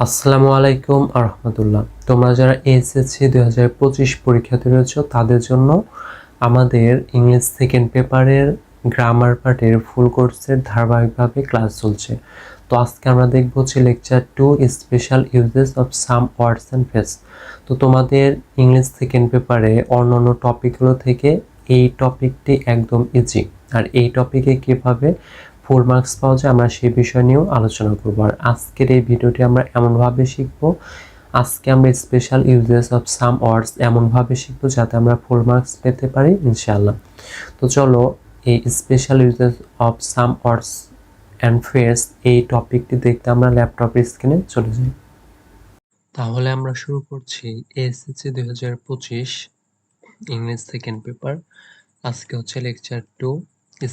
আসসালামু আলাইকুম আরহামতুল্লাহ। তোমরা যারা এসএসসি 2025 পরীক্ষার্থী রয়েছে তাদের জন্য আমাদের ইংলিশ সেকেন্ড পেপারের গ্রামার পার্টের ফুল কোর্সের ধারাবাহিকভাবে ক্লাস চলছে। তো আজকে আমরা দেখব হচ্ছে lecture 2 special uses of some words and phrase. তো তোমাদের ইংলিশ সেকেন্ড পেপারে অন্যান্য টপিকগুলো থেকে এই টপিকটি একদম ইজি, আর এই টপিকে কিভাবে ফুল মার্কস পাওয়া যায় আমরা সেই বিষয় নিয়েও আলোচনা করব। আর আজকের এই ভিডিওটি আমরা এমনভাবে শিখব, আজকে আমরা স্পেশাল ইউজেস অফ সাম ওয়ার্ডস এমনভাবে শিখব যাতে আমরা ফুল মার্কস পেতে পারি ইনশাআল্লাহ। তো চলো এই special uses of some words and phrase এই টপিকটি দেখতে আমরা ল্যাপটপের স্ক্রিনে চলে যাই। তাহলে আমরা শুরু করছি এসএসসি 2025 ইংলিশ সেকেন্ড পেপার। আজকে হচ্ছে lecture 2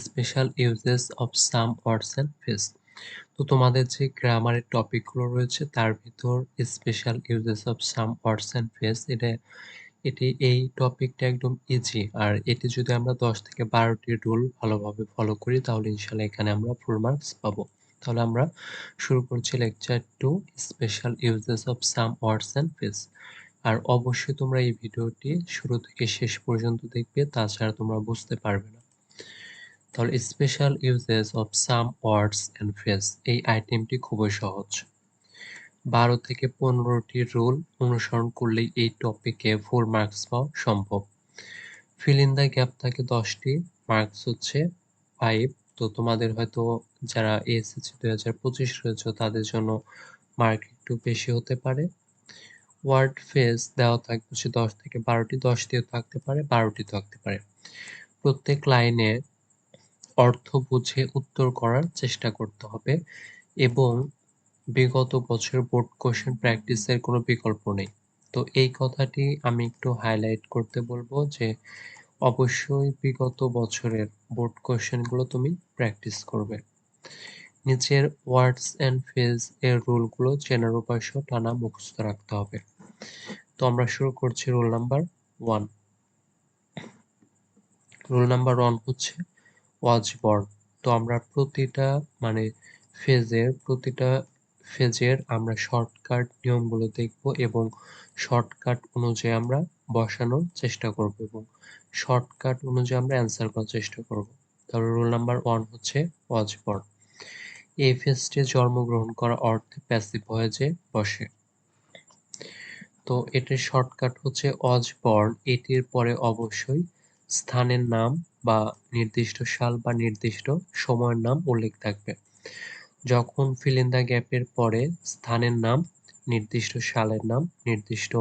special uses of some words and phrase. তো তোমাদের যে গ্রামারের টপিকগুলো রয়েছে তার ভিতর special uses of some words and phrase এই টপিকটা একদম ইজি, আর এটি যদি আমরা 10 থেকে 12টি রুল ভালোভাবে ফলো করি তাহলে ইনশাআল্লাহ এখানে আমরা ফুল মার্কস পাবো। তাহলে আমরা শুরু করছি lecture 2 special uses of some words and phrase. আর অবশ্যই তোমরা এই ভিডিওটি শুরু থেকে শেষ পর্যন্ত দেখবে, তাছাড়া তোমরা বুঝতে পারবে না। তাহলে special uses of some words and phrase এই আইটেমটি খুবই সহজ। 12 থেকে 15টি রুল অনুসরণ করলেই এই টপিকে ফুল মার্কস পাওয়া সম্ভব। ফিল ইন দ্য গ্যাপ থাকে 10টি, মার্কস হচ্ছে 5। তো তোমাদের হয়তো যারা এসএসসি 2025 রয়েছে তাদের জন্য মার্ক একটু বেশি হতে পারে। ওয়ার্ড ফ্রেজ দেওয়া থাকবে হচ্ছে 10 থেকে 12টি, 10টিও থাকতে পারে, 12টিও থাকতে পারে। প্রত্যেক লাইনে অর্থ বুঝে উত্তর করার চেষ্টা করতে হবে এবং বিগত বছর বোর্ড কোশ্চেন প্র্যাকটিসের কোনো বিকল্প নেই। তো এই কথাটি আমি একটু হাইলাইট করতে বলবো যে অবশ্যই বিগত বছরের বোর্ড কোশ্চেনগুলো তুমি প্র্যাকটিস করবে। নিচের ওয়ার্ডস অ্যান্ড ফ্রেজ এর রুলগুলো চেনার উপায় সহ টানা মুখস্থ রাখতে হবে। তো আমরা শুরু করছি রুল নাম্বার 1। রুল নাম্বার 1 হচ্ছে ওয়াচ বর্ড। তো আমরা মানে প্রতিটা ফেজের আমরা শর্টকাট নিয়মগুলো দেখব এবং শর্টকাট অনুযায়ী আমরা বসানোর চেষ্টা করব এবং শর্টকাট অনুযায়ী আমরা অ্যান্সার করার চেষ্টা করব। তাহলে রুল নাম্বার 1 হচ্ছে ওয়াচ বর্ড। এই ফেজটি জন্মগ্রহণ করা অর্থে প্যাসিভ ভয়েসে বসে। তো এটির শর্টকাট হচ্ছে অজবর্ন, এটির পরে অবশ্যই স্থানের নাম বা নির্দিষ্ট সাল বা নির্দিষ্ট সময়ের নাম উল্লেখ থাকবে। যখন ফিল ইন দ্য গ্যাপের পরে স্থানের নাম, নির্দিষ্ট সালের নাম, নির্দিষ্ট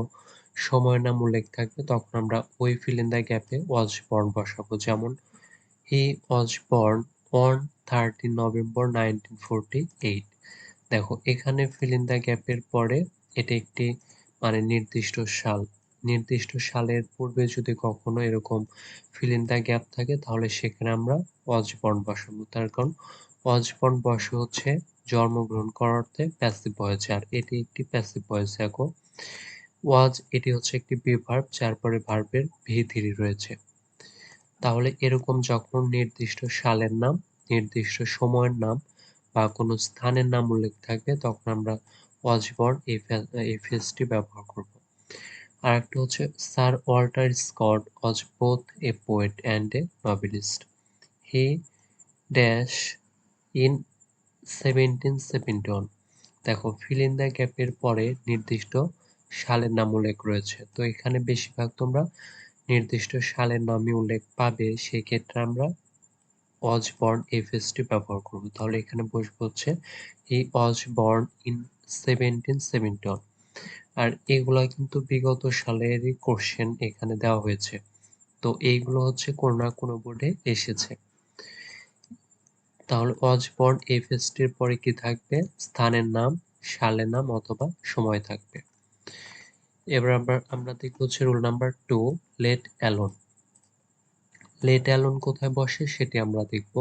সময়ের নাম উল্লেখ থাকবে তখন আমরা ওই ফিল ইন দ্য গ্যাপে ওয়াজবর্ন বসাবো। যেমন হি ওয়াজ বর্ন অন 13 নভেম্বর 1948। দেখো এখানে ফিল ইন দ্য গ্যাপের পরে এটা একটি নির্দিষ্ট সাল, নির্দিষ্ট সালের পূর্বে যদি কখনো এরকম ফিল ইন দ্য গ্যাপ থাকে তাহলে সেখানে আমরা অজবর্ন বসাবো। তার কারণ অজবর্ন বসে হচ্ছে জন্মগ্রহণ করার অর্থে প্যাসিভ ভয়েস, আর এটি একটি প্যাসিভ ভয়েস। দেখো ওয়াজ এটি হচ্ছে একটি বিভার্ব যার পরে ভার্বের ভি থ্রি রয়েছে। তাহলে এরকম যখন নির্দিষ্ট সালের নাম, নির্দিষ্ট সময়ের নাম বা কোনো স্থানের নাম উল্লেখ থাকবে তখন আমরা ওয়াজবর্ন এই ফ্রেজটি ব্যবহার করব। আর একটা হচ্ছে sir Walter Scott was both a poet and a novelist. He dash in 1771। দেখো ফিল ইন দ্য গ্যাপের পরে নির্দিষ্ট সালের নাম উল্লেখ রয়েছে, তো এখানে বেশিরভাগ তোমরা নির্দিষ্ট সালের নামই উল্লেখ পাবে, সেই ক্ষেত্রে আমরা অজবর্ন এই ফ্রেজটি ব্যবহার করব। তাহলে এখানে বসবে হচ্ছে হি ওয়াজ বর্ন ইন 1771। আর এগুলা কিন্তু বিগত সালেরই কোশ্চেন এখানে দেওয়া হয়েছে, তো এইগুলো হচ্ছে কোনো না কোনো বোর্ডে এসেছে। তাহলে অজবর্ন এই ফ্রেজটির পরে কি থাকবে? স্থানের নাম, সালের নাম অথবা সময় থাকবে। এবার আমরা দেখব হচ্ছে rule number 2 let alone. Let alone কোথায় বসে সেটি আমরা দেখব।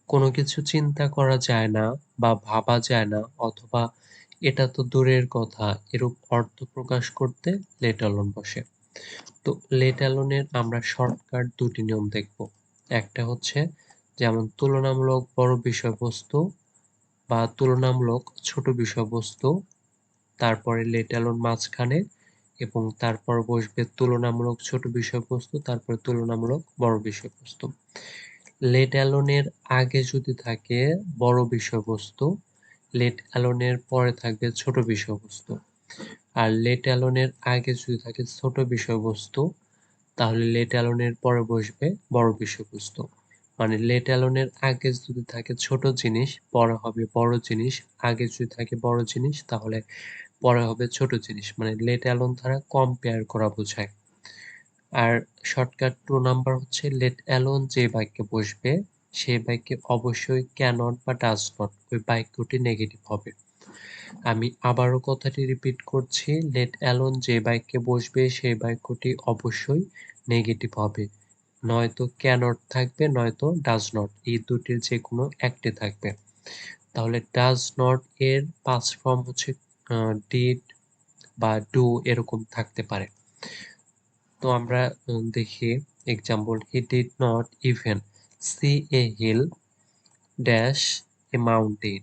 কোনো কিছু চিন্তা করা যায় না বা ভাবা যায় না অথবা এটা তো দূরের কথা এরূপ অর্থ প্রকাশ করতে লেট অ্যালোন বসে। তো লেট অ্যালোনের আমরা শর্টকাট দুটি নিয়ম দেখব। একটা হচ্ছে যেমন তুলনামূলক বড় বিষয়বস্তু বা তুলনামূলক ছোট বিষয়বস্তু তারপরে লেট অ্যালোন মাঝখানে এবং তারপর বসবে তুলনামূলক ছোট বিষয়বস্তু, তারপরে তুলনামূলক বড় বিষয়বস্তু। লেট অ্যালোনের আগে যদি থাকে বড় বিষয়বস্তু, লেট অ্যালোনের পরে থাকবে ছোট বিষয়বস্তু। আর লেট অ্যালোনের আগে যদি থাকে ছোট বিষয়বস্তু, তাহলে লেট অ্যালোনের পরে বসবে বড় বিষয়বস্তু। মানে লেট অ্যালোনের আগে যদি থাকে ছোট জিনিস, পরে হবে বড় জিনিস, আগে যদি থাকে বড় জিনিস, তাহলে পরে হবে ছোট জিনিস। মানে লেট অ্যালোন দ্বারা কম্পেয়ার করা বোঝায়। আর শর্টকাট 2 নাম্বার হচ্ছে লেট অ্যালোন যে বাক্যে বসবে সেই বাক্যে অবশ্যই ক্যানট বা ডাজ নট ওই বাক্যটি নেগেটিভ হবে। আমি আবারও কথাটি রিপিট করছি, লেট অ্যালোন যে বাক্যে বসবে সেই বাক্যটি অবশ্যই নেগেটিভ হবে। নয়তো ক্যানট থাকবে নয়তো ডাজ নট, এই দুটির যে কোনো একটি থাকবে। তাহলে ডাজ নট এর পাস্ট ফর্ম হচ্ছে ডিড বা ডু এরকম থাকতে পারে। তো আমরা দেখি example, he did not even see a hill dash a mountain.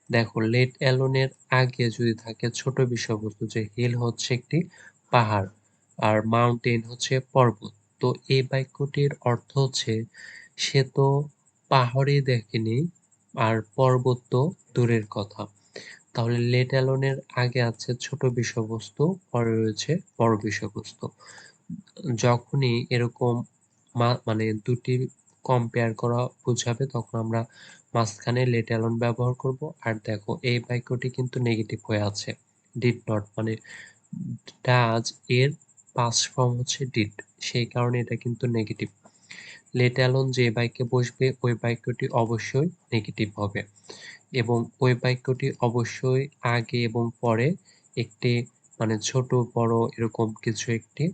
দেখো লেট অ্যালোনের আগে যদি থাকে ছোট বিষয়বস্তু, যে হিল হচ্ছে একটি পাহাড় আর মাউন্টেন হচ্ছে পর্বত, তো এই বাক্যটির অর্থ হচ্ছে সে তো পাহাড়ই দেখেনি আর পর্বত তো দূরের কথা। তাহলে লেট অ্যালোনের আগে আছে ছোট বিষয়বস্তু, পরে রয়েছে বড় বিষয়বস্তু। যখনই এরকম মানে দুটি কম্পেয়ার করা বোঝাবে তখন আমরা মাঝখানে লেট অ্যালোন ব্যবহার করব। আর দেখো এই বাক্যটি কিন্তু নেগেটিভ হয়ে আছে, ডিড নট মানে ডাজ এর পাস্ট ফর্ম হচ্ছে ডিড, সেই কারণে এটা কিন্তু নেগেটিভ। লেট অ্যালোন যে বাক্যে বসবে ওই বাক্যটি অবশ্যই নেগেটিভ হবে এবং ওই বাক্যটি অবশ্যই আগে এবং পরে একটি মানে ছোট বড় এরকম কিছু একটি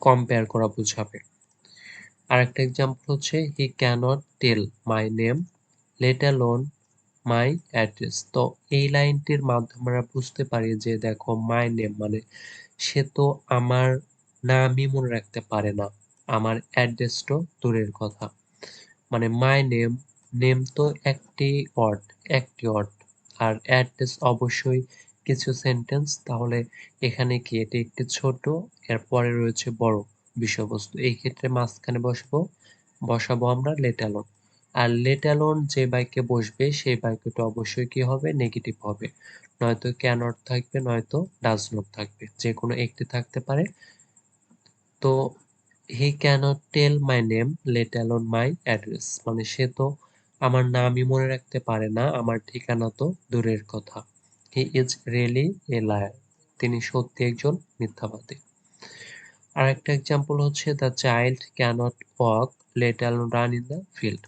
কম্পেয়ার করা বোঝাবে। আরেকটা এক্সাম্পল হচ্ছে he can't tell my name let alone my address. তো এই লাইনটির মাধ্যমে আমরা বুঝতে পারি যে দেখো মাই নেম মানে সে তো আমার নামই মনে রাখতে পারে না, আমার অ্যাড্রেস তো দূরের কথা। মানে মাই নেম, নেম তো একটি ওয়ার্ড আর অ্যাড্রেস অবশ্যই কিছু সেন্টেন্স। তাহলে এখানে কি এটি একটি ছোট, এর পরে রয়েছে বড় বিষয়বস্তু, এই ক্ষেত্রে মাঝখানে বসাবো আমরা লেট অ্যালোন। আর লেট অ্যালোন যে বাক্যে বসবে সেই বাক্যটা অবশ্যই কি হবে, নেগেটিভ হবে। নয়তো ক্যানট থাকবে নয়তো ডাজ নট থাকবে, যে কোনো একটি থাকতে পারে। তো he can't tell my name let alone my address, মানে সে তো আমার নামই মনে রাখতে পারে না, আমার ঠিকানা তো দূরের কথা। He is really a liar, তিনি সত্যি একজন মিথ্যাবাদী। আর একটা এক্সাম্পল হচ্ছে the child cannot walk let alone run in the field.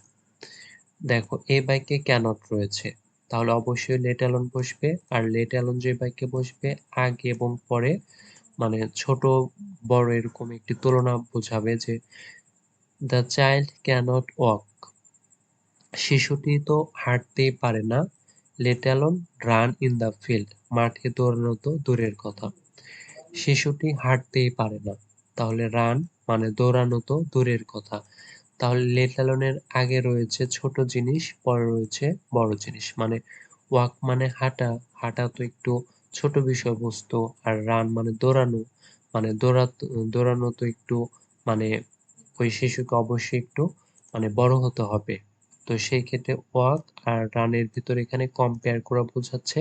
দেখো এই বাক্যে ক্যানট রয়েছে, তাহলে অবশ্যই লেট অ্যালোন বসবে। আর লেট অ্যালোন যে বাক্যে বসবে আগে এবং পরে মানে ছোট বড় এরকম একটি তুলনা বোঝাবে, যে দ্য চাইল্ড ক্যানট ওয়াক, শিশুটি তো হাঁটতেই পারে না, late alone run in the field, মাঠে দৌড়ানো তো দূরের কথা। শিশুটি হাঁটতেই পারে না, তাহলে রান মানে দৌড়ানো তো দূরের কথা। তাহলে লেট অ্যালোনের আগে রয়েছে ছোট জিনিস, পরে রয়েছে বড় জিনিস। মানে ওয়াক মানে হাঁটা, হাঁটা তো একটু ছোট বিষয়বস্তু। আর রান মানে দৌড়ানো, মানে দৌড়ানো তো একটু মানে ওই শিশুকে অবশ্যই একটু মানে বড় হতে হবে। তো সেই ক্ষেত্রে ওয়াক আর রানের ভিতরে এখানে কম্পেয়ার করা বোঝাচ্ছে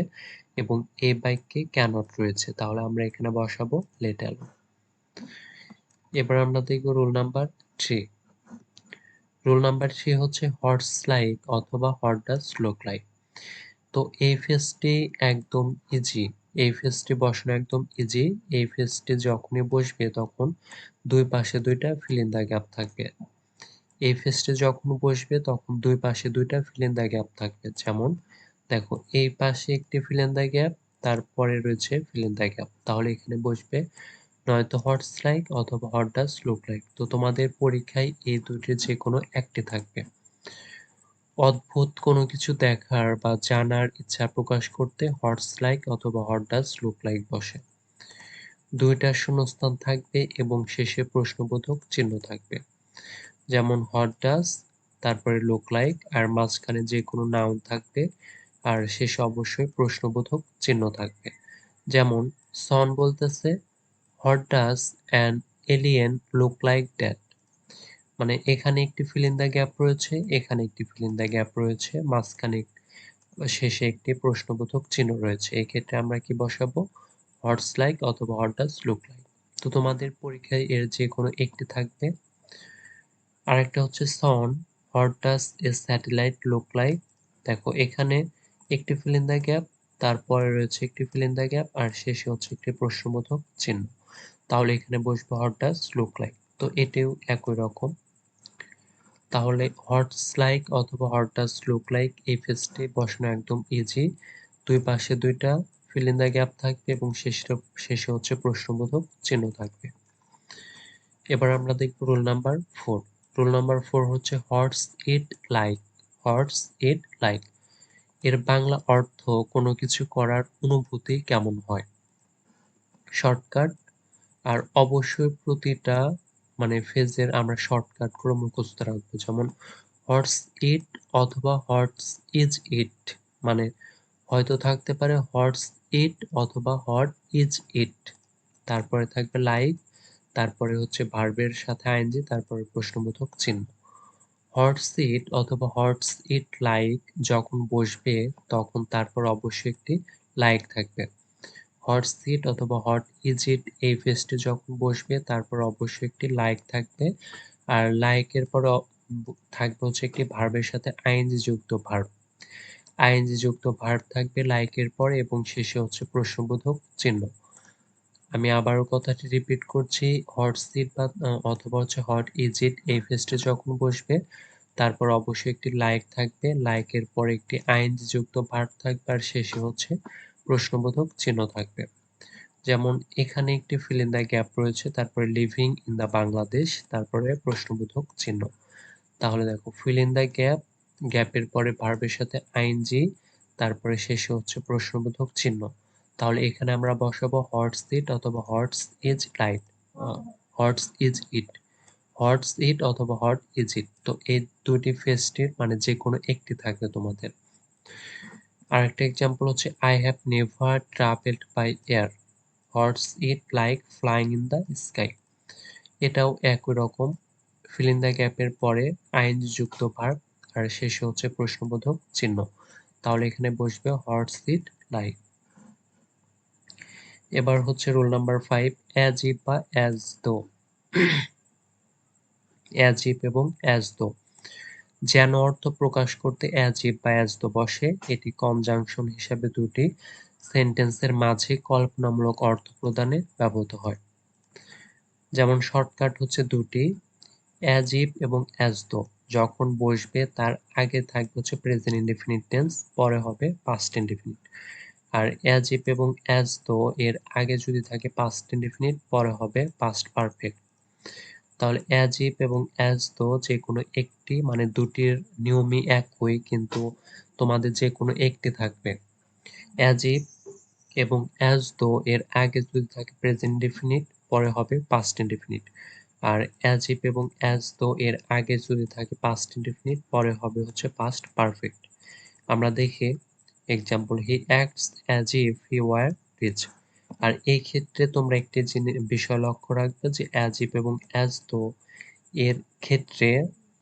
এবং এ বাক্যে ক্যানট রয়েছে, তাহলে আমরা এখানে বসাবো লেট অ্যালোন। এবার আমরা দেখব রুল নাম্বার 3। রুল নাম্বার 3 হচ্ছে হর্স লাইক অথবা হোয়াট ডাজ লুক লাইক। তো এই ফেজটি একদম ইজি, এই ফেজটি বসানো একদম ইজি। এই ফেজটি যখনই বসবে তখন দুই পাশে দুইটা ফিল ইন দ্য গ্যাপ থাকবে। এই ফেজটি যখন বসবে তখন দুই পাশে দুইটা ফিল ইন দ্য গ্যাপ থাকবে। যেমন দেখো এই পাশে একটি ফিল ইন দ্য গ্যাপ, তারপরে রয়েছে ফিল ইন দ্য গ্যাপ, তাহলে এখানে বসবে নয়তো হটস লাইক অথবা হট ডাজ লুক লাইক। তো তোমাদের পরীক্ষায় এই দুটির যে কোনো একটি থাকবে। অদ্ভুত কোনো কিছু দেখার বা জানার ইচ্ছা প্রকাশ করতে হটস লাইক অথবা হট ডাজ লুক লাইক বসে। দুইটা শূন্যস্থান থাকবে এবং শেষে প্রশ্নবোধক চিহ্ন থাকবে। যেমন হট ডাজ, তারপরে লুক লাইক, আর মাঝখানে যে কোনো নাউন থাকবে আর শেষে অবশ্যই প্রশ্নবোধক চিহ্ন থাকবে। যেমন সন বলতেছে what does an alien look like that, মানে এখানে একটি ফিল ইন দ্য গ্যাপ রয়েছে, এখানে একটি ফিল ইন দ্য গ্যাপ রয়েছে, মাঝখানে শেষে একটি প্রশ্নবোধক চিহ্ন রয়েছে। এক্ষেত্রে আমরা কি বসাবো? হোয়াটস লাইক অথবা হোয়াট ডাজ লুক লাইক। তো তোমাদের পরীক্ষায় এর যে কোনো একটি থাকবে। আরেকটা হচ্ছে son what does a satellite look like. দেখো এখানে একটি ফিল ইন দ্য গ্যাপ, তারপরে রয়েছে একটি ফিল ইন দ্য গ্যাপ, আর শেষে হচ্ছে একটি প্রশ্নবোধক চিহ্ন। তাহলে এখানে বসবে হোয়াট ডাজ লুক লাইক। তো এটিও একই রকম। তাহলে হোয়াটস লাইক অথবা হোয়াট ডাজ লুক লাইক এই ফেজটি বসানো একদম ইজি। দুই পাশে দুইটা ফিল ইন দ্য গ্যাপ থাকবে এবং শেষে হচ্ছে প্রশ্নবোধক চিহ্ন থাকবে। এবার আমরা দেখব রুল নাম্বার 4। রুল নাম্বার 4 হচ্ছে হোয়াটস it like. What's it like এর বাংলা অর্থ কোনো কিছু করার অনুভূতি কেমন হয়। শর্টকাট, আর অবশ্যই প্রতিটা মানে ফেজের আমরা শর্টকাট করে মুখস্থ রাখবো। যেমন হোয়াটস ইট অথবা হোয়াটস ইজ ইট, মানে হয়তো থাকতে পারে হোয়াটস ইট অথবা হোয়াট ইজ ইট, তারপরে থাকবে লাইক, তারপরে হচ্ছে ভার্বের সাথে আইএনজি, তারপরে প্রশ্নবোধক চিহ্ন। হোয়াটস ইট অথবা হোয়াটস ইট লাইক যখন বসবে তখন তারপর অবশ্যই একটি লাইক থাকবে। হোয়াটস ইট অথবা হোয়াট ইজ ইট এই ফেজটি যখন বসবে তারপর অবশ্যই একটি লাইক থাকবে, আর লাইকের পর থাকবে হচ্ছে একটি ভার্বের সাথে আইএনজি যুক্ত ভার্ব। আইএনজি যুক্ত ভার্ব থাকবে লাইকের পরে এবং শেষে হচ্ছে প্রশ্নবোধক চিহ্ন। আমি আবারও কথাটি রিপিট করছি, হোয়াটস ইট বা অথবা হচ্ছে হোয়াট ইজ ইট এই ফেজটি যখন বসবে তারপর অবশ্যই একটি লাইক থাকবে, লাইকের পরে একটি আইএনজি যুক্ত ভার্ব থাকবে, আর শেষে হচ্ছে প্রশ্নবোধক চিহ্ন থাকবে। যেমন এখানে একটি ফিল ইন দ্য গ্যাপ রয়েছে, তারপরে লিভিং ইন দ্য বাংলাদেশ, তারপরে প্রশ্নবোধক চিহ্ন। তাহলে দেখো ফিল ইন দ্য গ্যাপ, গ্যাপের পরে ভার্বের সাথে আইএনজি, তারপরে শেষে হচ্ছে প্রশ্নবোধক চিহ্ন। তাহলে এখানে আমরা বসাবো হোয়াটস ইট অথবা what's is light, what's is it, what's it অথবা হোয়াট ইজ ইট। তো এই দুটি ফেজটির মানে যে কোনো একটি থাকবে তোমাদের। আরেকটা এক্সাম্পল হচ্ছে I have never travelled by air, what's it like flying in the sky. এটাও একই রকম, ফিল ইন দ্য গ্যাপের পরে আইএনজি যুক্ত ভার্ব, আর শেষে হচ্ছে প্রশ্নবোধক চিহ্ন। তাহলে এখানে বসবে হোয়াটস ইট লাইক। এবার হচ্ছে রুল নাম্বার 5, অ্যাজ ইফ বা অ্যাজ দো। অ্যাজ ইফ এবং অ্যাজ দো যেন অর্থ প্রকাশ করতে অ্যাজ ইফ বা অ্যাজ দো বসে। এটি কনজাংশন হিসাবে দুটি সেন্টেন্সের মাঝে কল্পনামূলক অর্থ প্রদানে ব্যবহৃত হয়। যেমন শর্টকাট হচ্ছে দুটি, অ্যাজ ইফ এবং অ্যাজ দো যখন বসবে তার আগে থাকবে হচ্ছে প্রেজেন্ট ইনডেফিনিট টেন্স, পরে হবে পাস্ট ইনডেফিনিট। আর অ্যাজ ইফ এবং অ্যাজ দো এর আগে যদি থাকে পাস্ট ইনডেফিনিট, পরে হবে পাস্ট পারফেক্ট। তাহলে অ্যাজ ইফ এবং অ্যাজ দো যে কোনো একটি মানে দুটির নিয়মই একই, কিন্তু তোমাদের যে কোনো একটি থাকবে। অ্যাজ ইফ এবং অ্যাজ দো এর আগে যদি থাকে প্রেজেন্ট ইনডেফিনিট, পরে হবে পাস্ট ইনডেফিনিট। আর অ্যাজ ইফ এবং অ্যাজ দো এর আগে যদি থাকে পাস্ট ইনডেফিনিট, পরে হবে হচ্ছে পাস্ট পারফেক্ট। আমরা দেখি example, he acts as if he were rich. আর এই ক্ষেত্রে তোমরা একটি বিষয় লক্ষ্য রাখবে যে অ্যাজ ইফ এবং অ্যাজ দো এর ক্ষেত্রে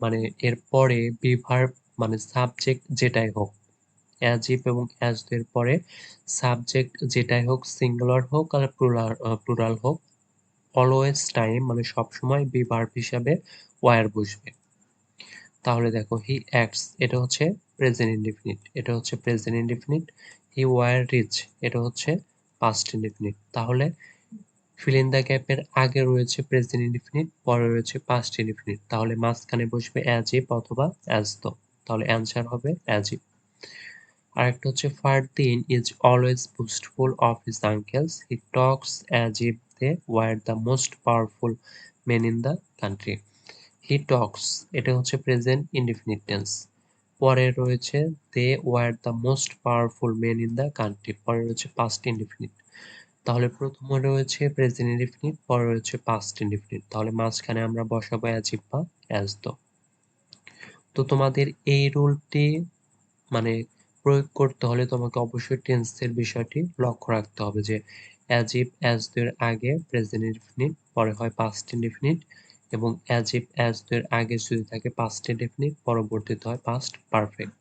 মানে এর পরে বি ভার্ব মানে সাবজেক্ট যেটাই হোক, অ্যাজ ইফ এবং অ্যাজ দো এর পরে সাবজেক্ট যেটাই হোক, সিঙ্গুলার হোক আর প্লুরাল হোক, অলওয়েজ টাইম মানে সবসময় বি ভার্ব হিসাবে ওয়ার বসবে। তাহলে দেখো হি অ্যাক্টস এটা হচ্ছে প্রেজেন্ট ইনডেফিনিট, এটা হচ্ছে present indefinite. He were rich এটা হচ্ছে পাস্ট ইনডেফিনিট। তাহলে ফিল ইন দ্য গ্যাপের আগে রয়েছে প্রেজেন্ট ইনডেফিনিট, পরে রয়েছে পাস্ট ইনডেফিনিট, তাহলে মাঝখানে বসবে অ্যাজ ইফ অথবা অ্যাজ দো। তাহলে অ্যান্সার হবে অ্যাজ ইফ। আরেকটা হচ্ছে Fardin is always boastful of his uncles. He talks as if they were the most powerful men in the country. He talks এটা হচ্ছে প্রেজেন্ট ইনডিফিনিট টেন্স, পরে রয়েছে they were the most powerful men in the country, পরে রয়েছে past indefinite. তাহলে প্রথমে রয়েছে present indefinite, পরে রয়েছে পাস্ট ইনডিফিনিট, তাহলে মাঝখানে আমরা বসাবো অ্যাজ ইফ বা অ্যাজ দো। তো তোমাদের এই রুলটি মানে প্রয়োগ করতে হলে তোমাকে অবশ্যই টেন্সের বিষয়টি লক্ষ্য রাখতে হবে যে অ্যাজ ইফ অ্যাজ এর আগে প্রেজেন্ট ইনডিফিনিট পরে হয় পাস্ট ইনডিফিনিট এবং অ্যাজ ইফ অ্যাজ এর আগে যদি থাকে পাস্ট ইনডিফিনিট পরবর্তীতে হয় পাস্ট পারফেক্ট।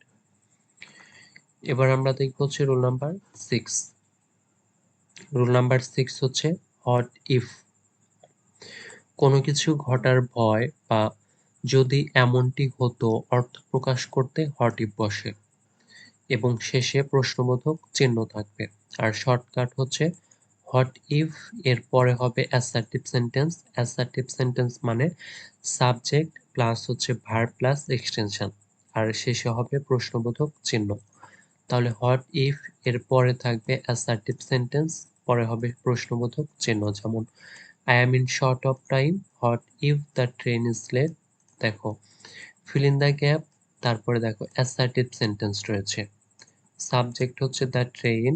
এবার আমরা দেখব হচ্ছে রুল নাম্বার 6। রুল নাম্বার 6 হচ্ছে হোয়াট ইফ। কোনো কিছু ঘটার ভয় বা যদি এমনটি হতো অর্থ প্রকাশ করতে হোয়াট ইফ বসে এবং শেষে প্রশ্নবোধক চিহ্ন থাকবে। আর শর্টকাট হচ্ছে হোয়াট ইফ এর পরে হবে অ্যাসার্টিভ সেন্টেন্স। অ্যাসার্টিভ সেন্টেন্স মানে সাবজেক্ট প্লাস হচ্ছে ভার্ব প্লাস এক্সটেনশন আর শেষে হবে প্রশ্নবোধক চিহ্ন। তাহলে হোয়াট ইফ এর পরে থাকবে অ্যাসার্টিভ সেন্টেন্স, পরে হবে প্রশ্নবোধক চিহ্ন, যেমন I am in short of time, what if the train is late. দেখো ফিল ইন দ্য গ্যাপ, তারপরে দেখো অ্যাসার্টিভ সেন্টেন্স রয়েছে, সাবজেক্ট হচ্ছে দ্য ট্রেন,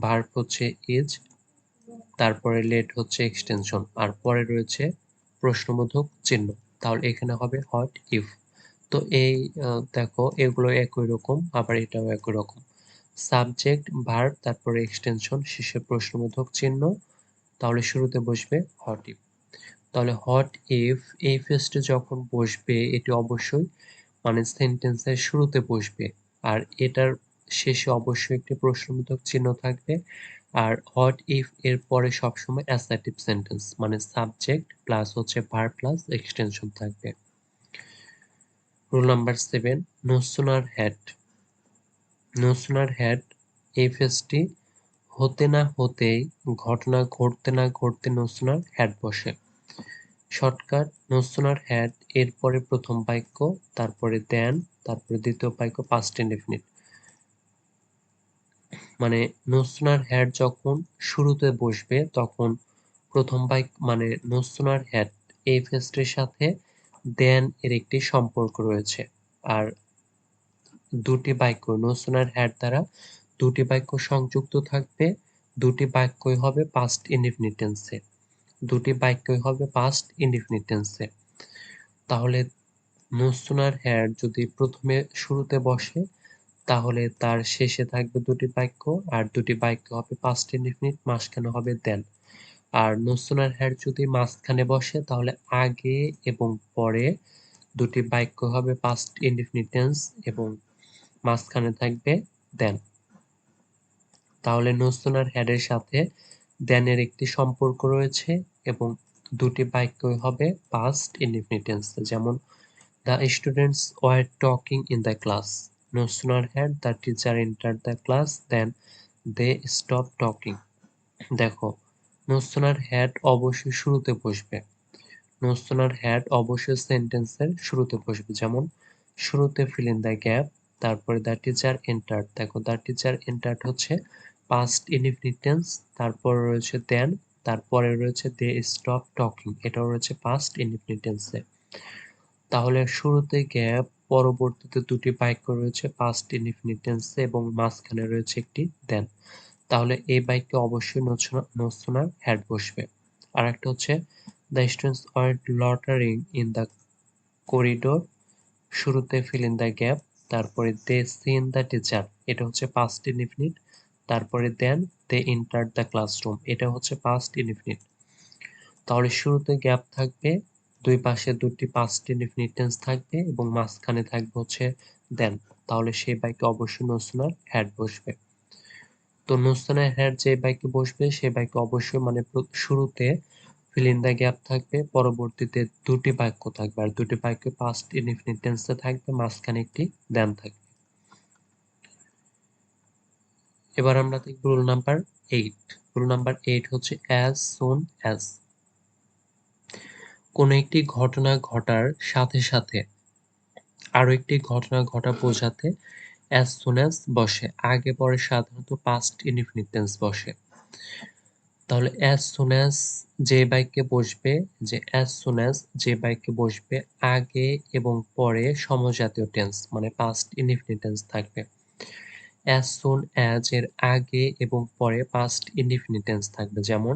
ভার্ব হচ্ছে ইজ, তারপরে লেট হচ্ছে এক্সটেনশন আর পরে রয়েছে প্রশ্নবোধক চিহ্ন। তাহলে এখানে হবে হোয়াট ইফ। তো এই দেখো এগুলো একই রকম, আবার এটাও একই রকম, সাবজেক্ট ভার্ব তারপরে এক্সটেনশন শেষে প্রশ্নবোধক চিহ্ন, তাহলে শুরুতে বসবে হোয়াট ইফ। তাহলে হোয়াট ইফ এই ফেজটি যখন বসবে এটি অবশ্যই মানে সেন্টেন্সের শুরুতে বসবে আর এটার শেষে অবশ্যই একটি প্রশ্নবোধক চিহ্ন থাকবে। আর হোয়াট ইফ এর পরে সবসময় অ্যাসার্টিভ সেন্টেন্স মানে সাবজেক্ট প্লাস হচ্ছে ভার্ব প্লাস এক্সটেনশন থাকবে। Rule number 7, no sooner had. No sooner had এই ফেজটি হতে না হতেই, ঘটনা ঘটতে না ঘটতে নো সুনার হ্যাড বসে। শর্টকাট নো সুনার হ্যাড এরপরে প্রথম বাক্য, তারপরে দেন, তারপরে দ্বিতীয় বাক্য পাস্ট ইনডেফিনিট। মানে নো সুনার হ্যাড যখন শুরুতে বসবে তখন প্রথম বাক্য মানে নো সুনার হ্যাড এই ফেজটির সাথে দেন এর একটি সম্পর্ক রয়েছে। আর দুটি বাক্য নো সুনার হ্যাড দ্বারা দুটি বাক্য সংযুক্ত থাকবে, দুটি বাক্যই হবে পাস্ট ইনডিফিনিট টেন্সে, দুটি বাক্যই হবে পাস্ট ইনডিফিনিট টেন্সে। তাহলে নো সুনার হ্যাড যদি প্রথমে শুরুতে বসে তাহলে তার শেষে থাকবে দুটি বাক্য আর দুটি বাক্য হবে পাস্ট ইনডিফিনিট, মাঝখানে হবে দেন। আর নো সুনার হ্যাড যদি মাঝখানে বসে তাহলে আগে এবং পরে দুটি বাক্য হবে পাস্ট ইনডিফিনিট টেন্স এবং মাঝখানে থাকবে দেন। তাহলে নো সুনার হ্যাডের সাথে দেনের একটি সম্পর্ক রয়েছে এবং দুটি বাক্যই হবে পাস্ট ইনডিফিনিট টেন্সে, যেমন the students were talking in the class, no sooner had the teacher entered the class then they stop talking. দেখো নো সুনার হ্যাড অবশ্যই শুরুতে বসবে, নো সুনার হ্যাড অবশ্যই সেন্টেন্সের শুরুতে বসবে, যেমন শুরুতে ফিল ইন দ্য গ্যাপ, তারপরে দ্য টিচার এন্টার্ড, দেখো দ্য টিচার এন্টার্ড হচ্ছে পাস্ট ইনডিফিনিট টেন্স, তারপর রয়েছে দেন, তারপরে রয়েছে দে স্টপ টকিং, এটাও রয়েছে পাস্ট ইনডিফিনিট টেন্সে। তাহলে শুরুতে গ্যাপ, পরবর্তীতে দুটি বাক্য রয়েছে পাস্ট ইনডিফিনিট টেন্সে এবং মাঝখানে রয়েছে একটি দেন। তাহলে এই বাক্যে অবশ্যই নো সুনার হ্যাড বসবে। আর একটা হচ্ছে the students are loitering in the corridor, শুরুতে ফিল ইন দ্য গ্যাপ, তারপরে দে সিন দ্য টিচার, এটা হচ্ছে পাস্ট ইনডিফিনিট, তারপরে দেন দে এন্টার দ্য ক্লাসরুম, এটা হচ্ছে পাস্ট ইনডিফিনিট। তাহলে শুরুতে গ্যাপ থাকবে, দুই পাশে দুটি পাস্ট ইনডিফিনিট টেন্স থাকবে এবং মাঝখানে থাকবে হচ্ছে দেন, তাহলে সেই বাক্যে অবশ্যই নো সুনার হ্যাড বসবে। তো নো সুনার হ্যাড যে বাক্যে বসবে সেই বাক্যে অবশ্যই মানে শুরুতে ফিল ইন দ্য গ্যাপ থাকবে, পরবর্তীতে দুটি বাক্য থাকবে আর দুটি বাক্য পাস্ট ইনডিফিনিট টেন্সে থাকবে, মাঝখানে একটি দেন থাকবে। এবার আমরা দেখব রুল নাম্বার 8। রুল নাম্বার 8 হচ্ছে অ্যাজ সুন অ্যাজ। কোনো একটি ঘটনা ঘটার সাথে সাথে আরো একটি ঘটনা ঘটা বোঝাতে অ্যাজ সুন অ্যাজ বসে, আগে পরে সাধারণত পাস্ট ইনডিফিনিট টেন্স বসে। তাহলে অ্যাজ সুন অ্যাজ যে বাক্যে বসবে, যে অ্যাজ সুন অ্যাজ যে বাক্যে বসবে আগে এবং পরে সমজাতীয় টেন্স মানে পাস্ট ইনডিফিনিট টেন্স থাকবে। অ্যাজ সুন অ্যাজ এর আগে এবং পরে পাস্ট ইনডিফিনিট টেন্স থাকবে, যেমন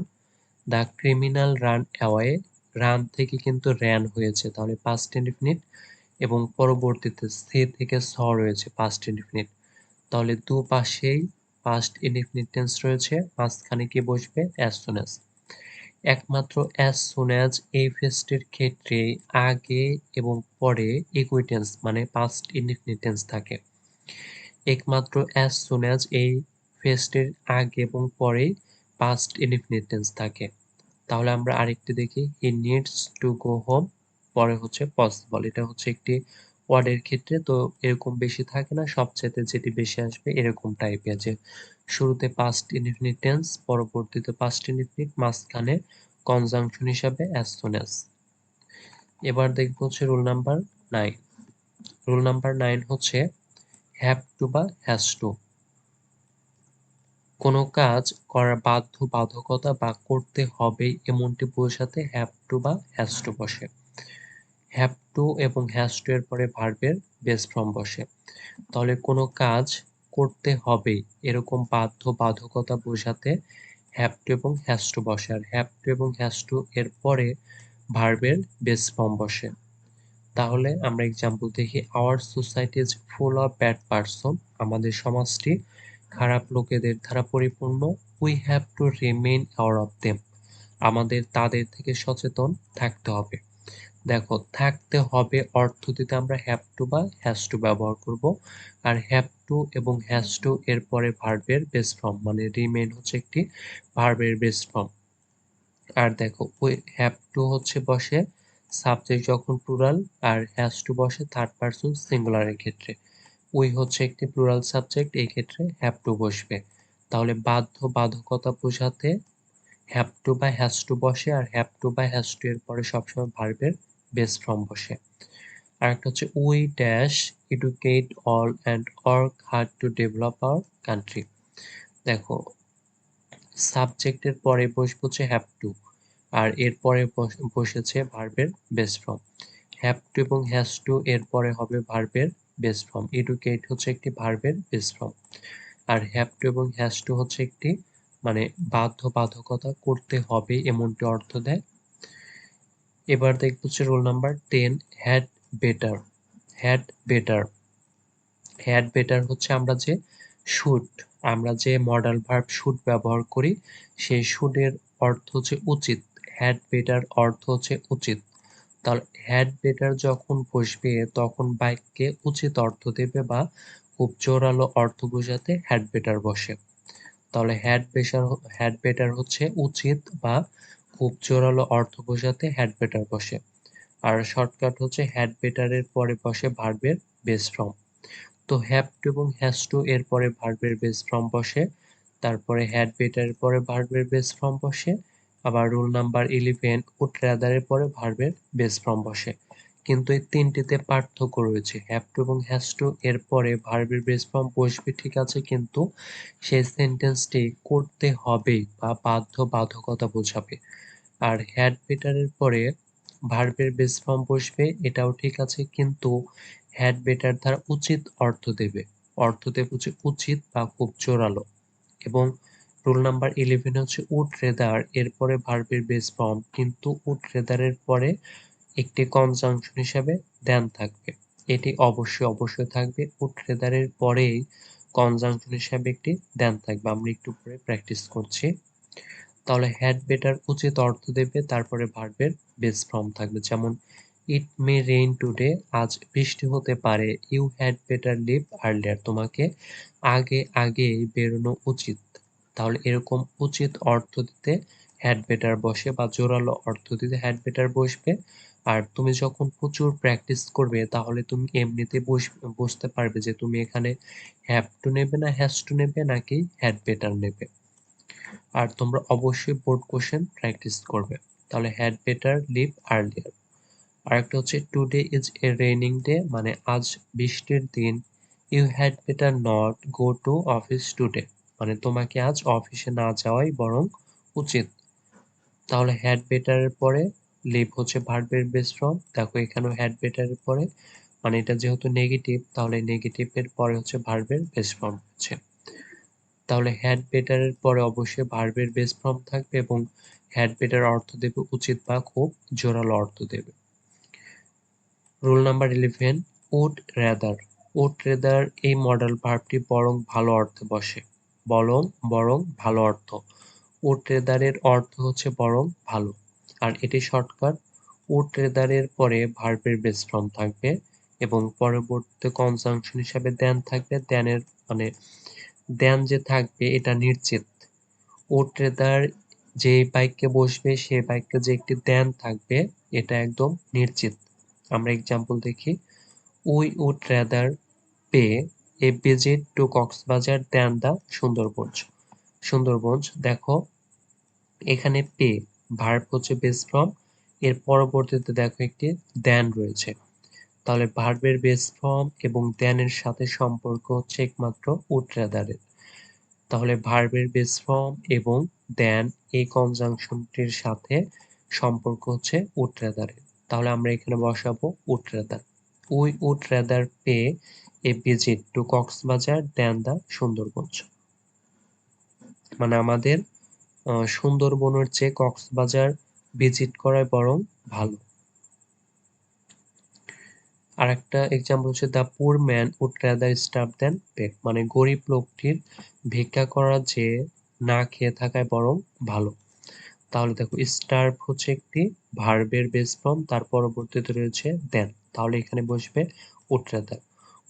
the criminal run away, run থেকে কিন্তু র্যান হয়েছে তাহলে পাস্ট ইনডিফিনিট এবং পরবর্তীতে সে থেকে স রয়েছে পাস্ট ইনডিফিনিট। তাহলে দুপাশেই পাস্ট ইনডেফিনিট টেন্স রয়েছে, মাঝখানে কি বসবে? As soon as. একমাত্র অ্যাজ সুন অ্যাজ এই ফ্রেজটির ক্ষেত্রে আগে এবং পরে ইকুই টেন্স মানে পাস্ট ইনডেফিনিট টেন্স থাকে। একমাত্র অ্যাজ সুন অ্যাজ এই ফ্রেজটির আগে এবং পরে পাস্ট ইনডেফিনিট টেন্স থাকে। তাহলে আমরা আরেকটি দেখি, হি নিডস টু গো হোম, পরে হচ্ছে পসিবল। এটা হচ্ছে একটি ওয়ার্ডের ক্ষেত্রে, তো এরকম বেশি থাকে না, সবচাইতে যেটি বেশি আসবে এরকম টাইপের, যে শুরুতে পাস্ট ইনডেফিনিট টেন্স, পরবর্তীতে পাস্ট ইনডেফিনিট, মাঝখানে কনজাংশন হিসাবে অ্যাজ সুন অ্যাজ। এবার দেখব হচ্ছে রুল নাম্বার 9। রুল নাম্বার 9 হচ্ছে হ্যাভ টু বা হ্যাজ টু। কোনো কাজ করার বাধ্যবাধকতা বা করতে হবে এমনটি বোঝাতে হ্যাভ টু বা হ্যাজ টু বসে। হ্যাভ টু এবং হ্যাজ টু এর পরে ভার্বের বেস ফর্ম বসে। তাহলে কোনো কাজ করতে হবে এরকম বাধ্যবাধকতা বোঝাতে হ্যাভ টু এবং হ্যাজ টু বসে, আর হ্যাভ টু এবং হ্যাজ টু এর পরে ভার্বের বেস ফর্ম বসে। তাহলে আমরা এক্সাম্পল দেখি, our society is full of bad person, আমাদের সমাজটি খারাপ লোকেদের দ্বারা পরিপূর্ণ। We have to remain aware of them, আমাদের তাদের থেকে সচেতন থাকতে হবে। দেখো, থাকতে হবে অর্থ দিতে আমরা হ্যাভ টু বা হ্যাজ টু ব্যবহার করব, আর হ্যাভ টু এবং হ্যাজ টু এর পরে ভার্বের বেস ফর্ম মানে রিমেইন হচ্ছে একটি ভার্বের বেস ফর্ম। আর দেখো, ওই হ্যাভ টু হচ্ছে বসে সাবজেক্ট যখন প্লুরাল, আর হ্যাজ টু বসে থার্ড পারসন সিঙ্গুলারের ক্ষেত্রে। উই হচ্ছে একটি প্লুরাল সাবজেক্ট, এই ক্ষেত্রে হ্যাভ টু বসবে। তাহলে বাধ্যকতা বোঝাতে হ্যাভ টু বা হ্যাজ টু বসে, আর হ্যাভ টু বা হ্যাজ টু এর পরে সবসময় ভার্বের বেস ফর্ম বসে। আর একটা হচ্ছে we dash educate all and work hard to develop our country. দেখো, সাবজেক্টের পরে বসবে হচ্ছে হ্যাভ টু, আর এরপরে বসেছে ভার্বের বেস ফর্ম। হ্যাভ টু এবং হ্যাজ টু এর পরে হবে ভার্বের বেস ফর্ম। এডুকেট হচ্ছে একটি ভার্বের বেস ফর্ম, আর হ্যাভ টু এবং হ্যাজ টু হচ্ছে একটি মানে বাধ্যকতা করতে হবে এমনটি অর্থ দেয়। এবার দেখব হচ্ছে roll number 10, had better. Had better, had better হচ্ছে আমরা যে মডাল ভার্ব শুড ব্যবহার করি, সেই শুডের অর্থ হচ্ছে উচিত। হ্যাড বেটার অর্থ হচ্ছে উচিত। তাহলে হ্যাড বেটার যখন বসবে তখন বাক্যে উচিত অর্থ দেবে বা খুব জোরালো অর্থ বোঝাতে হ্যাড বেটার বসে। তাহলে হ্যাড বেটার হচ্ছে উচিত বা খুব জোরালো অর্থ বোঝাতে হ্যাড বেটার বসে। আর শর্টকাট হচ্ছে হ্যাড বেটারের পরে বসে ভার্বের বেস ফর্ম। তো হ্যাভ টু এবং হ্যাজ টু এর পরে ভার্বের বেস ফর্ম বসে, তারপরে হ্যাড বেটার এর পরে ভার্বের বেস ফর্ম বসে, আবার রুল নাম্বার 11 উড রাদার এর পরে ভার্বের বেস ফর্ম বসে। কিন্তু এই তিনটিতে পার্থক্য রয়েছে, হ্যাভ টু এবং হ্যাজ টু এর পরে ভার্বের বেস ফর্ম বসবে ঠিক আছে, কিন্তু সেই সেন্টেন্সটি করতে হবে বা বাধ্যকতা বোঝাবে। আর হ্যাড বেটার এর পরে ভার্বের বেস ফর্ম বসবে, এটাও ঠিক আছে, কিন্তু হ্যাড বেটার দ্বারা উচিত অর্থ দেবে হচ্ছে উচিত বা খুব জোরালো। এবং রুল নাম্বার 11 হচ্ছে উড রেদার এরপরে ভার্বের বেস ফর্ম, কিন্তু উড রেদার এর পরে একটি কনজাংশন হিসাবে দেন থাকবে। এটি অবশ্যই থাকবে, উড রেদার এর পরেই কনজাংশন হিসাবে একটি দেন থাকবে। আমরা একটু পরে প্র্যাকটিস করছি। তাহলে হ্যাড বেটার উচিত অর্থ দেবে, তারপরে ভার্বের বেস ফর্ম থাকবে, যেমন ইট মে রেইন টুডে, আজ বৃষ্টি হতে পারে। You had better leave earlier, তোমাকে আগে বেরোনো উচিত। তাহলে এরকম উচিত অর্থ দিতে হ্যাড বেটার বসে বা জোরালো অর্থ দিতে হ্যাড বেটার বসবে। আর তুমি যখন প্রচুর প্র্যাকটিস করবে তাহলে তুমি এমনিতে বুঝতে পারবে যে তুমি এখানে হ্যাভ টু নেবে না হ্যাজ টু নেবে নাকি হ্যাড বেটার নেবে। আর তোমরা অবশ্যই বোর্ড কোশ্চেন প্র্যাকটিস করবে। তাহলে হ্যাড বেটার লিভ আর্লিয়ার। আরেকটা হচ্ছে today is a raining day, মানে আজ বৃষ্টির দিন। You had better not go to office today, মানে তোমাকে আজ অফিসে না যাওয়াই বরং উচিত। তাহলে হ্যাড বেটার এর পরে লিভ হচ্ছে ভার্বের বেস ফর্ম। দেখো এখানেও হ্যাড বেটার এর পরে, মানে এটা যেহেতু নেগেটিভ তাহলে নেগেটিভ এর পরে হচ্ছে ভার্বের বেস ফর্ম হচ্ছে। তাহলে হ্যাড বেটার এর পরে অবশ্যই ভার্বের বেস ফর্ম থাকবে এবং হ্যাড বেটার অর্থ দেবে উচিত বা খুব জোরালো অর্থ দেবে। Rule number 11, would rather. Would rather এই মডেল ভার্বটি বরং ভালো অর্থে বসে। বরং ভালো অর্থ। উড রেদারের অর্থ হচ্ছে বরং ভালো। আর এটি শর্টকাট। উড রেদারের পরে ভার্বের বেস ফর্ম থাকবে এবং পরবর্তী কনজাংশন হিসাবে দেন থাকবে। দেনের মানে দেন যে থাকবে এটা নিশ্চিত। উড রেদার যে বাক্যে বসবে সেই বাক্যে যে একটি দেন থাকবে এটা একদম নিশ্চিত। আমরা এক্সাম্পল দেখি। We would rather pay a visit to Cox's Bazar then the Sundarbans. Sundarbans দেখো এখানে পে ভার্ব হচ্ছে বেস ফর্ম, এর পরবর্তীতে দেখো একটি দেন রয়েছে। তাহলে ভার্বের বেস ফর্ম এবং দেনের সাথে সম্পর্ক হচ্ছে একমাত্র উড রেদারের। তাহলে ভার্বের বেস ফর্ম এবং দেন এই কনজাংশনটির সাথে সম্পর্ক হচ্ছে উড রেদারের। তাহলে আমরা এখানে বসাবো would rather. We would rather pay a visit to Cox's Bazar then the Sundarbans. মানে আমাদের সুন্দরবনের চেয়ে কক্সবাজার ভিজিট করাই বরং ভালো। আর একটা এক্সাম্পল হচ্ছে the poor man would rather starve than beg. মানে গরিব লোকটির ভিক্ষা করা যে না খেয়ে থাকায় বরং ভালো। তাহলে দেখো স্টার্ভ হচ্ছে একটি ভার্বের বেস ফর্ম, তার পরবর্তীতে রয়েছে দেন। তাহলে এখানে বসবে উড রাদার।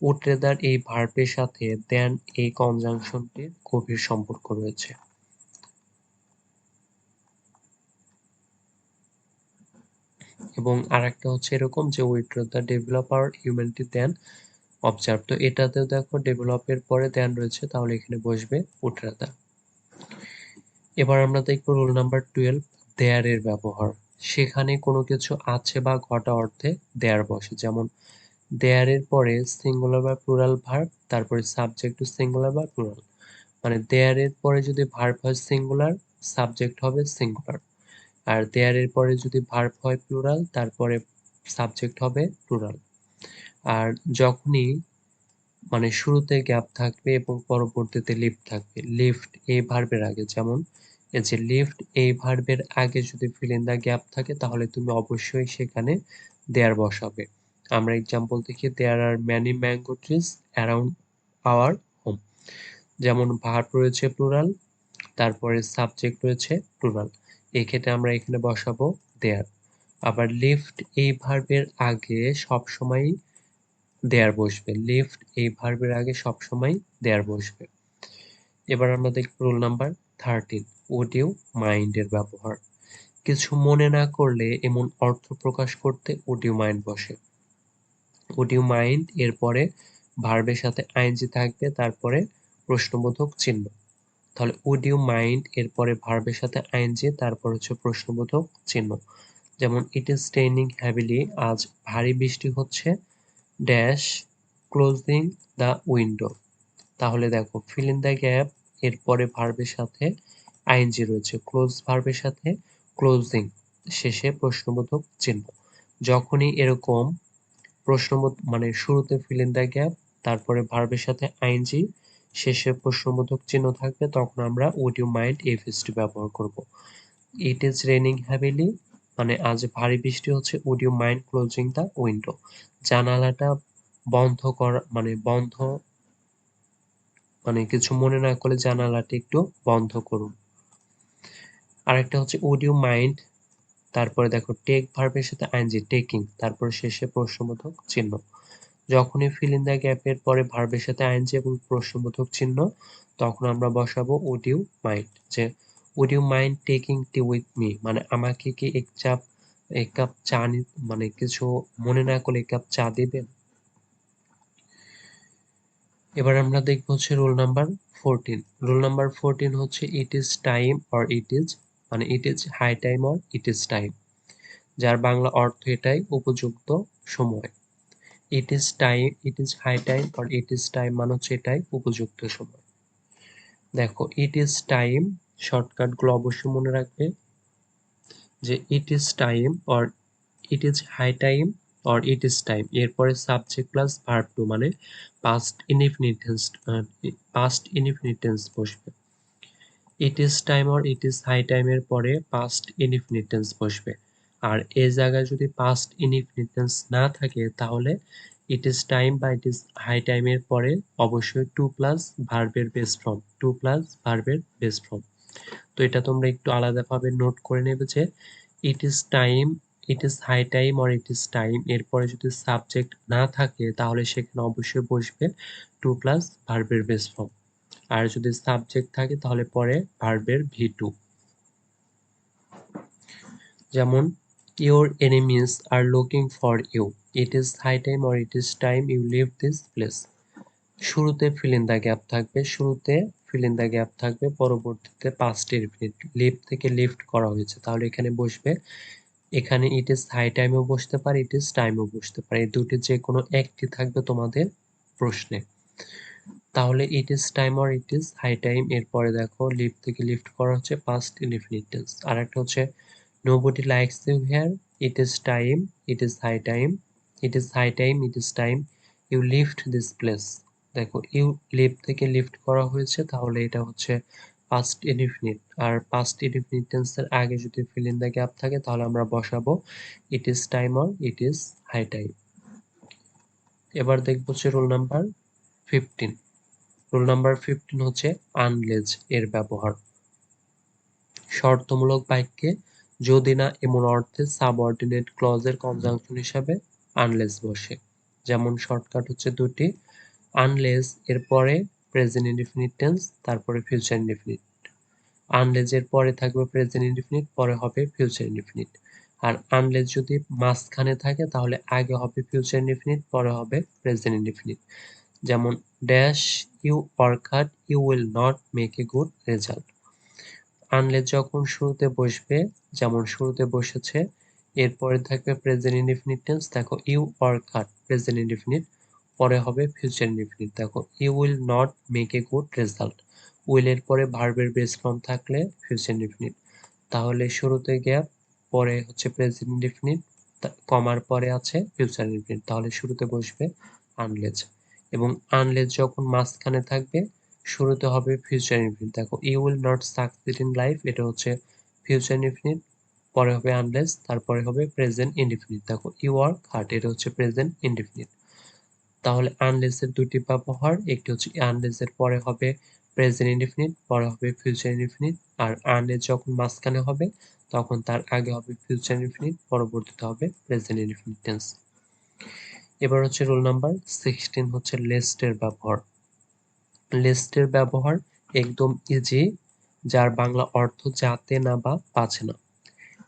উড রাদার এই ভার্বের সাথে দেন এই কনজাংশনটির গভীর সম্পর্ক রয়েছে। এবং আরেকটা হচ্ছে এরকম যে with the develop our humanity then observe. তো এটাতেও দেখো ডেভেলপের পরে দেন রয়েছে, তাহলে এখানে বসবে উড রাদার। এবার আমরা দেখব রুল নাম্বার 12 দেয়ার এর ব্যবহার। সেখানে কোনো কিছু আছে বা ঘটা অর্থে দেয়ার বসে। যেমন দেয়ার এর পরে সিঙ্গুলার বা প্লুরাল ভার্ব, তারপরে সাবজেক্ট টু সিঙ্গুলার বা প্লুরাল। মানে দেয়ার এর পরে যদি ভার্ব হয় সিঙ্গুলার, সাবজেক্ট হবে সিঙ্গুলার। আর দেয়ার এর পরে যদি ভার্ব হয় প্লুরাল, তারপরে সাবজেক্ট হবে প্লুরাল। আর যখনই মানে শুরুতে গ্যাপ থাকবে এবং পরবর্তীতে লিফট থাকবে। লিফট এই ভার্বের আগে, যেমন এই যে লিফট এই ভার্বের আগে যদি ফিল ইন দ্য গ্যাপ থাকে তাহলে তুমি অবশ্যই সেখানে দেয়ার বসাবে। আমরা এক্সাম্পল দেখি, there are many mango trees around our home. যেমন ভার্ব রয়েছে প্লুরাল, তারপরে সাবজেক্ট রয়েছে প্লুরাল, এই ক্ষেত্রে আমরা এখানে বসাবো দেয়ার। আবার লিফট এই ভার্বের আগে সবসময় দেয়ার বসবে। লিফট এই ভার্বের আগে সবসময় দেয়ার বসবে। এবার আমরা দেখব rule number 13 would you mind এর ব্যবহার। কিছু মনে না করলে এমন অর্থ প্রকাশ করতে উড ইউ মাইন্ড বসে। উড ইউ মাইন্ড এর পরে ভার্বের সাথে আইএনজি থাকবে, তারপরে প্রশ্নবোধক চিহ্ন। তাহলে উড ইউ মাইন্ড এর পরে ভার্বের সাথে আইএনজি, তারপর হচ্ছে প্রশ্নবোধক চিহ্ন। যেমন ইট ইজ রেইনিং হ্যাভিলি, আজ ভারী বৃষ্টি হচ্ছে, ড্যাশ ক্লোজিং দ্য উইন্ডো। তাহলে দেখো ফিল ইন দ্য গ্যাপ এরপরে ভার্বের সাথে আইএনজি রয়েছে, ক্লোজ ভার্বের সাথে ক্লোজিং, শেষে প্রশ্নবোধক চিহ্ন। যখনই এরকম প্রশ্নবোধক মানে শুরুতে ফিল ইন দ্য গ্যাপ, তারপরে ভার্বের সাথে আইএনজি, শেষে প্রশ্নবোধক চিহ্ন থাকবে, তখন আমরা উড ইউ মাইন্ড এফএসটি ব্যবহার করব। ইট ইজ রেইনিং হ্যাভিলি মানে আজ ভারী বৃষ্টি হচ্ছে, would you mind closing the window. জানালাটা বন্ধ করা মানে বন্ধ মানে কিছু মনে না করলে জানালাটি একটু বন্ধ করুন। আরেকটা হচ্ছে উড ইউ মাইন্ড, তারপরে দেখো টেক ভার্বের সাথে আইএনজি টেকিং, তারপর শেষে প্রশ্নবোধক চিহ্ন। যখনই ফিল ইন দ্য গ্যাপের পরে ভার্বের সাথে আইএনজি এবং প্রশ্নবোধক চিহ্ন, তখন আমরা বসাবো উড ইউ মাইন্ড। যে would you mind taking tea with me, মানে আমাকে কি এক কাপ চা মানে কিছু মনে না করলে এক কাপ চা দিবেন। এবার আমরা দেখব হচ্ছে রুল নাম্বার 14। রুল নাম্বার 14 হচ্ছে it is time or it is মানে it is high time or it is time, যার বাংলা অর্থ এটাই উপযুক্ত সময়। It is time, it is high time or it is time মানে হচ্ছে এটাই উপযুক্ত সময়। দেখো ইট ইজ টাইম শর্টকাট গুলো অবশ্যই মনে রাখবে, যে it is time or it is high time or it is time এরপরে সাবজেক্ট প্লাস ভার্ব টু মানে পাস্ট ইনডিফিনিট টেন্স বসবে। It is time or it is high time এর পরে পাস্ট ইনডিফিনিট টেন্স বসবে। আর এই জায়গায় যদি পাস্ট ইনডিফিনিট টেন্স না থাকে তাহলে ইট ইজ টাইম বা ইট ইজ হাই টাইমের পরে অবশ্যই টু প্লাস ভার্বের বেস ফর্ম, টু প্লাস ভার্বের বেস ফর্ম। তো এটা তোমরা একটু আলাদাভাবে নোট করে নেবে যে it is time, it is high time or it is time এরপরে যদি সাবজেক্ট না থাকে তাহলে সেখানে অবশ্যই বসবে টু প্লাস ভার্বের বেস ফর্ম। আর যদি সাবজেক্ট থাকে তাহলে পরে ভার্বের ভি টু। যেমন your enemies are looking for you, it is high time or it is time you leave this place. শুরুতে ফিল ইন দ্য গ্যাপ থাকবে, শুরুতে ফিল ইন দ্য গ্যাপ থাকবে, পরবর্তীতে পাস্ট ইনফিনিট, লিভ থেকে lift করা হয়েছে তাহলে এখানে বসবে, এখানে ইট ইজ হাই টাইমেও বসতে পারে, ইট ইজ টাইমেও বসতে পারে, এই দুটি যে কোনো একটি থাকবে তোমাদের প্রশ্নে। তাহলে it is time or it is high time এরপরে দেখো লিভ থেকে লিফট করা হচ্ছে পাস্ট ইনডিফিনিট টেন্স। আর একটা হচ্ছে nobody likes you here, it is time, it is high time, it is high time, it is time you lift this place. দেখো you leave থেকে লিফট করা হয়েছে তাহলে এটা হচ্ছে পাস্ট ইনডিফিনিট। আর পাস্ট ইনডিফিনিট টেন্সের আগে যদি ফিল ইন দ্য গ্যাপ থাকে তাহলে আমরা বসাবো it is time or it is high time. এবার দেখবো হচ্ছে রুল নাম্বার 15। রুল নাম্বার 15 হচ্ছে আনলেস এর ব্যবহার। শর্তমূলক বাক্যে যদি না এমন অর্থে সাবঅর্ডিনেট ক্লজের কনজাংশন হিসাবে আনলেস বসে। যেমন শর্টকাট হচ্ছে দুটি, আনলেস এর পরে প্রেজেন্ট ইনডিফিনিট টেন্স তারপরে ফিউচার ইনডিফিনিট, আনলেস এর পরে থাকবে প্রেজেন্ট ইনডিফিনিট পরে হবে ফিউচার ইনডিফিনিট। আর আনলেস যদি মাঝখানে থাকে তাহলে আগে হবে ফিউচার ইনডিফিনিট পরে হবে প্রেজেন্ট ইনডিফিনিট। যেমন dash you work hard you will not make a good result. Unless যখন শুরুতে বসবে, যেমন শুরুতে বসেছে, এরপরে থাকবে প্রেজেন্ট ইনডিফিনিট টেন্স, দেখো you work hard present indefinite পরে হবে ফিউচার ইনডিফিনিট, দেখো you will not make a good result, will এর পরে ভার্বের বেস ফর্ম থাকলে ফিউচার ইনডিফিনিট। তাহলে শুরুতে গ্যাপ পরে হচ্ছে প্রেজেন্ট ইনডিফিনিট কমার পরে আছে ফিউচার ইনডিফিনিট, তাহলে শুরুতে বসবে আনলেস। এবং আনলেস যখন মাঝখানে থাকবে শুরুতে হবে ফিউচার ইনফিনিট, দেখো you will not succeed in life এটা হচ্ছে ফিউচার ইনফিনিট পরে হবে আনলেস তারপরে হবে প্রেজেন্ট ইনডিফিনিট, দেখো ইউ ওয়ার্ক হার্ড এটা হচ্ছে প্রেজেন্ট ইনডিফিনিট। তাহলে আনলেস এর দুটি ব্যবহার, একটি হচ্ছে আনলেস এর পরে হবে প্রেজেন্ট ইনডিফিনিট পরে হবে ফিউচার ইনডিফিনিট, আর আনলেস যখন মাঝখানে হবে তখন তার আগে হবে ফিউচার ইনডিফিনিট পরবর্তীতে হবে প্রেজেন্ট ইনডিফিনিট টেন্স। এবার হচ্ছে রুল নাম্বার 16 হচ্ছে লেস্ট এর ব্যবহার। লেস্টের ব্যবহার একদম ইজি, যার বাংলা অর্থ যাতে না বা পাছে না।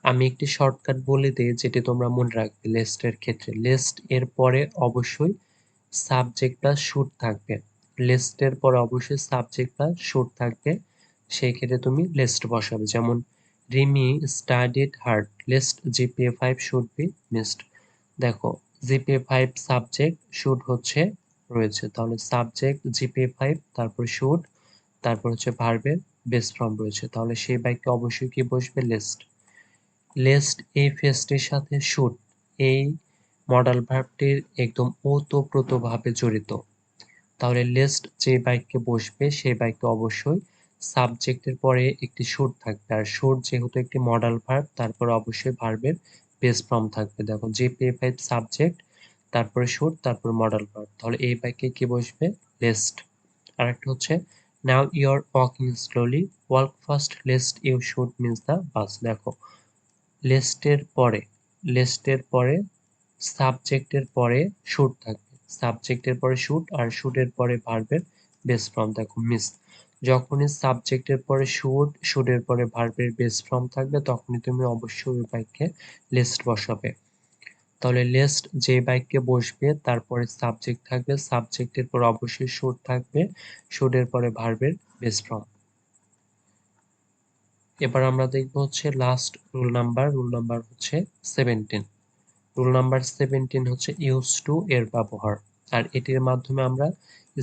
আমি একটি শর্টকাট বলে দিই যেটি তোমরা মনে রাখবে। লেস্টের ক্ষেত্রে লেস্ট এর পরে অবশ্যই সাবজেক্ট প্লাস শুড থাকবে, লেস্টের পরে অবশ্যই সাবজেক্ট প্লাস শুড থাকবে, সেই ক্ষেত্রে তুমি লেস্ট বসাবে। যেমন Rimi studied hard, lest GPA 5 should be missed. দেখো জিপিএ 5 সাবজেক্ট শুড হচ্ছে রয়েছে, তাহলে সাবজেক্ট জিপিএ 5 তারপর শুড তারপর হচ্ছে ভার্বের বেস ফর্ম রয়েছে, তাহলে সেই বাক্যে অবশ্যই কি বসবে লেস্ট। লেস্ট এই ফেজটির সাথে শুড এই মডাল ভার্বটির একদম ওতপ্রোতভাবে জড়িত। তাহলে লেস্ট যে বাক্যে বসবে সেই বাক্যে অবশ্যই সাবজেক্টের পরে একটি শুড থাকবে, আর শুড যেহেতু একটি মডাল ভার্ব তারপরে অবশ্যই ভার্বের বেস ফর্ম থাকবে। দেখো জিপিএ 5 সাবজেক্ট তারপরে শুড তারপর মডাল ভার্ব, তাহলে এই বাক্যে কি বসবে লেস্ট। আরেকটা হচ্ছে now you are walking slowly walk fast lest you should miss the bus. দেখো লেস্টের পরে, লেস্টের পরে সাবজেক্টের পরে শুড থাকবে, সাবজেক্টের পরে শুড আর শুডের পরে ভার্বের বেস ফর্ম, দেখো মিস। যখনই সাবজেক্টের পরে শুড শুডের পরে ভার্বের বেস ফর্ম থাকবে তখনই তুমি অবশ্যই ওই বাক্যে লেস্ট বসাবে। তাহলে লেস্ট যে বাক্যে বসবে তারপরে সাবজেক্ট থাকবে, সাবজেক্টের পর অবশ্যই শুড থাকবে, শুডের পরে ভার্বের বেস ফর্ম। এবার আমরা দেখব হচ্ছে লাস্ট রুল নাম্বার হচ্ছে 17। রুল নাম্বার 17 হচ্ছে ইউজ টু এর ব্যবহার, আর এটির মাধ্যমে আমরা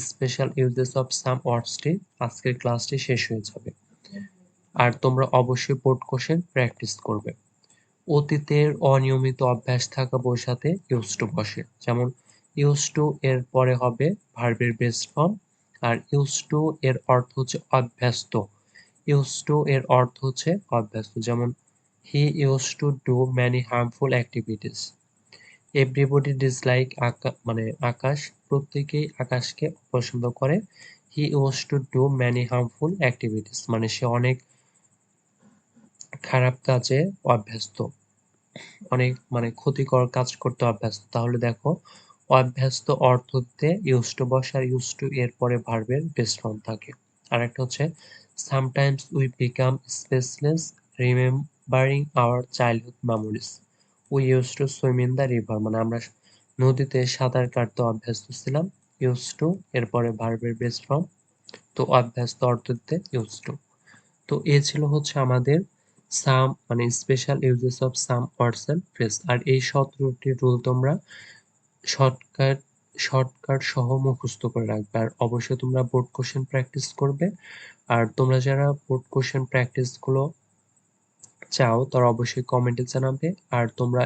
স্পেশাল ইউজেস অফ সাম ওয়ার্ডসটি আজকের ক্লাসটি শেষ হয়ে যাবে। আর তোমরা অবশ্যই বোর্ড কোশ্চেন প্র্যাকটিস করবে। অতীতের অনিয়মিত অভ্যাস থাকা বইয়ের সাথে ইউজ টু বসে, যেমন ইউজ টু এর পরে হবে ভার্বের বেস ফর্ম, আর ইউজ টু এর অর্থ হচ্ছে অভ্যস্ত, ইউজ টু এর অর্থ হচ্ছে অভ্যস্ত। যেমন he use to do many harmful activities, everybody dislike মানে আকাশ, প্রত্যেকেই আকাশকে অপছন্দ করে। He use to do many harmful activities, মানে সে অনেক খারাপ কাজে অভ্যস্ত, অনেক মানে ক্ষতিকর কাজ করতে অভ্যস্ত। তাহলে দেখো অভ্যস্ত অর্থতে ইউজ টু বসে আর ইউজ টু এর পরে ভার্বের বেস্ট ফর্ম থাকে। আর একটা হচ্ছে sometimes we become spaceless remembering our childhood memories. We use to swim in the river, মানে আমরা নদীতে সাঁতার কাটতে অভ্যস্ত ছিলাম। ইউজ টু এরপরে ভার্বের বেস্ট ফর্ম, তো অভ্যস্ত অর্থতে ইউজ টু। তো এ ছিল হচ্ছে আমাদের সাম মানে special uses of some words and phrase. আর এই 17টি রুল তোমরা শর্টকাট শর্টকাট সহ মুখস্থ করে রাখবে। আর অবশ্যই তোমরা বোর্ড কোশ্চেন প্র্যাকটিস করবে। আর তোমরা যারা বোর্ড কোশ্চেন প্র্যাকটিস গুলো চাও তারা অবশ্যই কমেন্টে জানাবে। আর তোমরা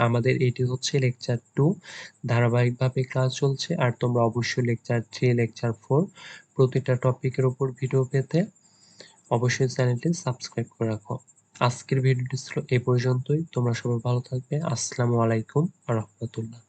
আমাদের এটি হচ্ছে লেকচার 2, ধারাবাহিকভাবে ক্লাস চলছে। আর তোমরা অবশ্যই লেকচার 3, লেকচার 4 প্রতিটা টপিকের উপর ভিডিও পেতে অবশ্যই চ্যানেলটি সাবস্ক্রাইব করে রাখো। আজকের ভিডিওটি ছিল এই পর্যন্তই। তোমরা সবাই ভালো থাকবে। আসসালামু আলাইকুম ওয়া রাহমাতুল্লাহ।